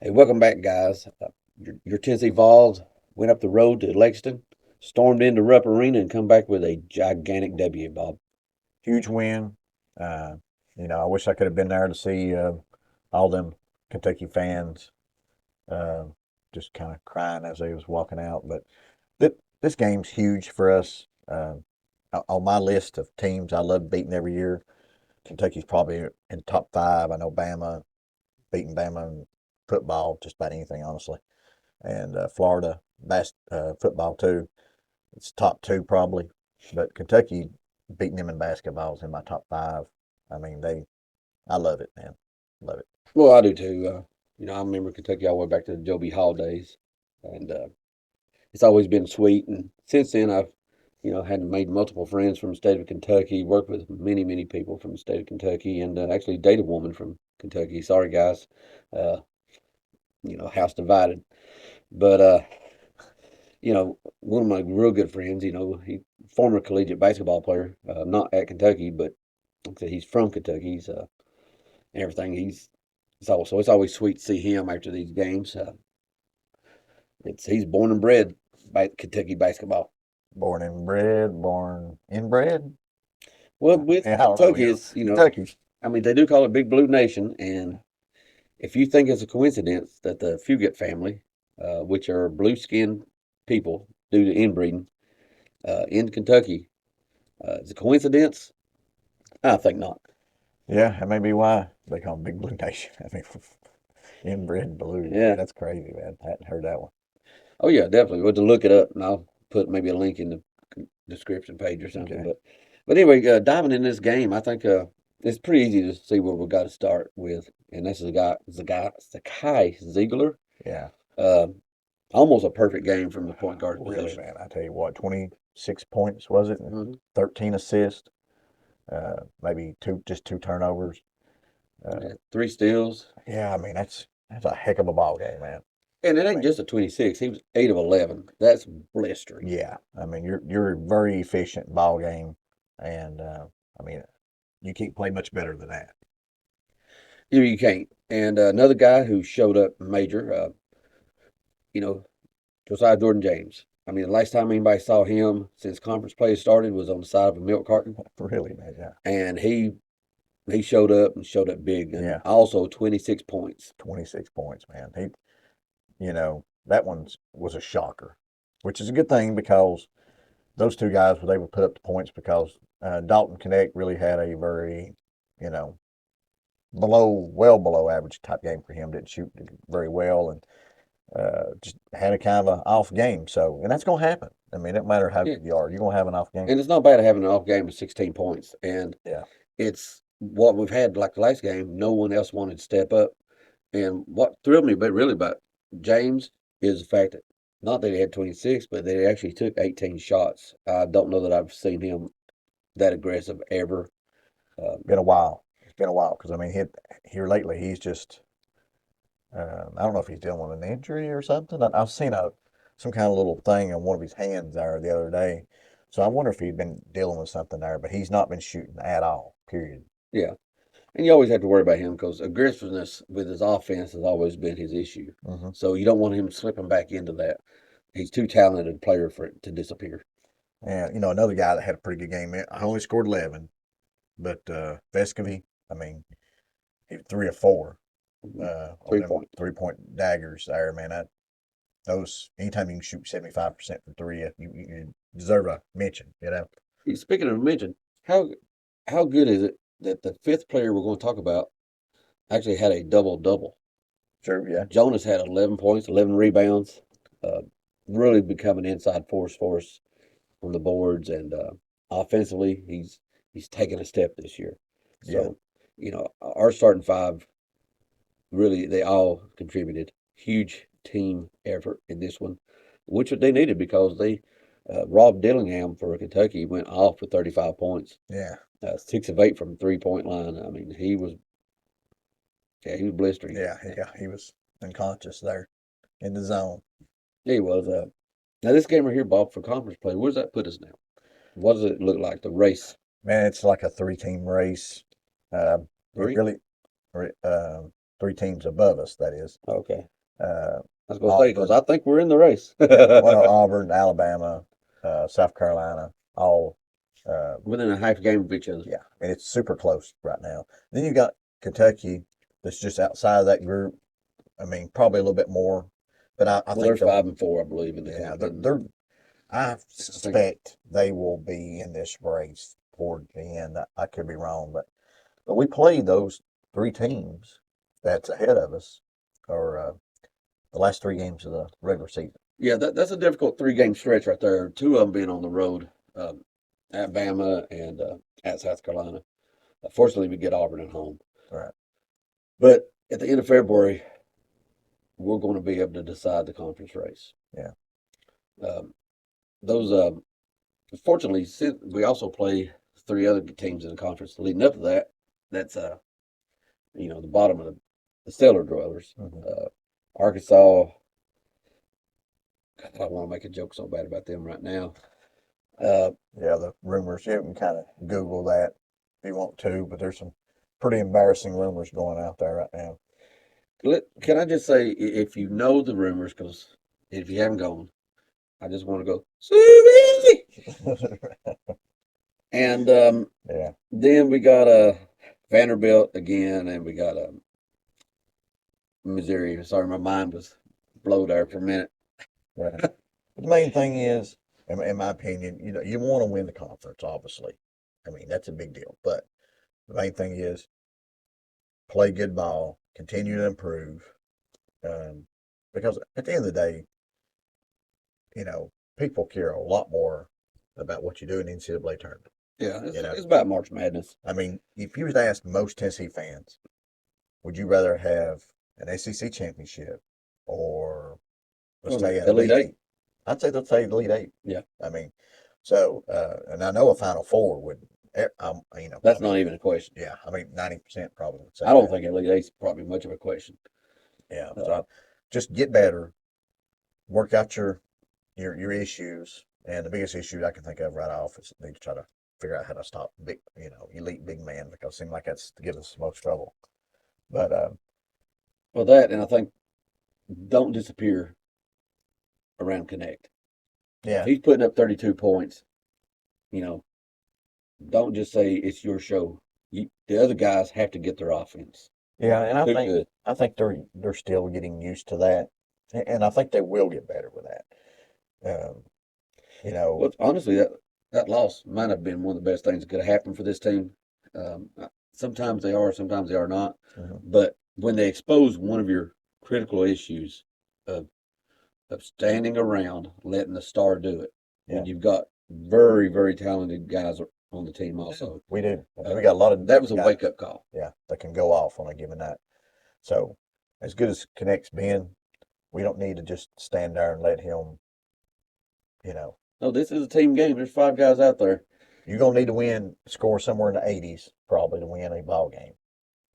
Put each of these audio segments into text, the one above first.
Hey, welcome back, guys. Your Tennessee Vols went up the road to Lexington, stormed into Rupp Arena, and come back with a gigantic W, Bob. Huge win. Uh, I wish I could have been there to see all them Kentucky fans uh, just kind of crying as they was walking out. But this game's huge for us. On my list of teams I love beating every year, Kentucky's probably in top five. I know Bama, beating Bama in football, just about anything, honestly. And Florida, football too. It's top two probably. But Kentucky beating them in basketball is in my top five. I mean, I love it, man. Love it. Well, I do too. I remember Kentucky all the way back to the Joe B. Hall days, and it's always been sweet. And since then, I've, had made multiple friends from the state of Kentucky, worked with many, many people from the state of Kentucky, and actually dated a woman from Kentucky. Sorry, guys. Uh, house divided. But one of my real good friends, he former collegiate basketball player, not at Kentucky, but like I said, he's from Kentucky. He's and everything. It's always sweet to see him after these games. He's born and bred by Kentucky basketball. Born and bred, born inbred. Well, with Yeah, I don't know. Kentucky, it's Kentucky. I mean, they do call it Big Blue Nation, and if you think it's a coincidence that the Fugate family, which are blue-skinned people due to inbreeding in Kentucky, is a coincidence, I think not. Yeah, that may be why they call them Big Blue Nation. I mean, inbred blue. Yeah. That's crazy, man. I hadn't heard that one. Oh yeah, definitely. We'll have to look it up, and I'll put maybe a link in the description page or something. Okay. But anyway, diving in this game, I think it's pretty easy to see where we got to start with, and that's the guy Zakai Zeigler. Yeah. Uh, Almost a perfect game from the point guard Really, position. man. I tell you what, 26 points was it? And Hmm. 13 assists. Maybe just two turnovers. Uh, Yeah, three steals, yeah, I mean that's a heck of a ball game, man. and it I ain't mean, just a 26. He was 8 of 11. That's blistering. yeah, I mean you're very efficient ball game, and I mean you can't play much better than that. You can't. And another guy who showed up major, you know, Josiah Jordan James. I mean, the last time anybody saw him since conference play started was on the side of a milk carton, Really, man. Yeah, and he showed up and showed up big, and yeah, also 26 points. 26 points, man. That one was a shocker, which is a good thing because those two guys were able to put up the points because Dalton Connect really had a very, you know, well below average type game for him. Didn't shoot very well and just had a kind of an off game. So, and that's going to happen. I mean, it doesn't matter how Yeah, good you are, you're going to have an off game. and it's not bad having an off game of 16 points, and Yeah. it's what we've had like the last game. No one else wanted to step up, and what thrilled me, but really about James is the fact that not that he had 26, but that he actually took 18 shots. I don't know that I've seen him that aggressive ever. Been a while. It's been a while because I mean, here lately he's just I don't know if he's dealing with an injury or something. I've seen some kind of little thing on one of his hands there the other day, so I wonder if he'd been dealing with something there. But he's not been shooting at all. Period. Yeah, and you always have to worry about him because aggressiveness with his offense has always been his issue. Hmm. So you don't want him slipping back into that. He's too talented a player for it to disappear. And another guy that had a pretty good game. I only scored 11, but Vescovy, I mean, he was 3 of 4 Mhm. on Three them point. 3-point daggers there, man. Those anytime you can shoot 75% from three, you deserve a mention. Speaking of mention, how good is it that the fifth player we're going to talk about actually had a double double? Sure, yeah, Jonas had 11 points, 11 rebounds, uh, really become an inside force for us on the boards, and offensively, he's taken a step this year. yeah, So, our starting five really they all contributed. Huge team effort in this one, which they needed because they Rob Dillingham for Kentucky went off with 35 points, yeah, 6 of 8 from 3 point line. I mean, he was blistering. yeah. He was unconscious there in the zone. He was. Now this game right here, Bob, for conference play, where does that put us now? What does it look like? The race Man, it's like a three-team race. It three? really, three teams above us, that is. Okay. Uh, I was going to say, because Auburn, I think we're in the race. well, Auburn, Alabama, South Carolina, all Within a half game of each other. yeah, and it's super close right now. Then you got Kentucky that's just outside of that group. I mean, probably a little bit more, but I Well, think there's 5 and 4, I believe, in the yeah, country. I suspect they will be in this race toward the end. I could be wrong, but we played those three teams that's ahead of us, or the last three games of the regular season. Yeah, that's a difficult 3 game stretch right there. 2 of them being on the road, at Bama and at South Carolina. Fortunately, we get Auburn at home. Right. But at the end of February, we're going to be able to decide the conference race. Yeah. Those, fortunately, since we also play 3 other teams in the conference leading up to that. That's the bottom of the cellar dwellers. Mm-hmm. Arkansas. God, I don't want to make a joke so bad about them right now. Yeah, the rumors. You can kind of Google that if you want to, but there's some pretty embarrassing rumors going out there right now. Can I just say, if you know the rumors, because if you haven't gone, I just want to go, Susie! And Yeah. then we got Vanderbilt again, and we got Missouri. Sorry, my mind was blown there for a minute. Right. But the main thing is, in my opinion, you want to win the conference, obviously. I mean, that's a big deal. But the main thing is play good ball, continue to improve. Because at the end of the day, people care a lot more about what you do in the NCAA tournament. Yeah, it's about March Madness. I mean, if you were to ask most Tennessee fans, would you rather have an SEC championship or let's say an Elite Eight? I'd say let's say Elite Eight. Yeah. I mean, so and I know a Final Four would, That's not even a question. yeah. I mean, 90% probably would say. I don't that. think Elite Eight's probably much of a question. Yeah. So just get better, work out your issues, and the biggest issue I can think of right off is need to try to figure out how to stop elite big man because it seems like that's to give us the most trouble. But well, that and I think don't disappear around Connect. yeah, If he's putting up 32 points, don't just say it's your show. The other guys have to get their offense. yeah, and Good. I think they're still getting used to that, and I think they will get better with that. Well, honestly, that loss might have been one of the best things that could have happened for this team. Sometimes they are, sometimes they are not. Mm-hmm. But when they expose one of your critical issues of standing around, letting the star do it, when you've got very, very talented guys on the team also. We do. We got a lot of that was a guys, wake-up call. Yeah, that can go off on a given night. So as good as Connect's been, we don't need to just stand there and let him, No, this is a team game. There's 5 guys out there. You're going to need to score somewhere in the 80s probably to win a ball game.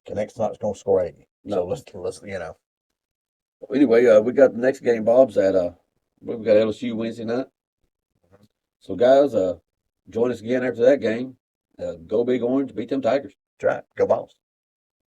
Connect's not going to score 80. No. So let's. Anyway, we got the next game, Bob's at we got LSU Wednesday night. So guys, join us again after that game. Go Big Orange, beat them Tigers. That's right. Go Vols.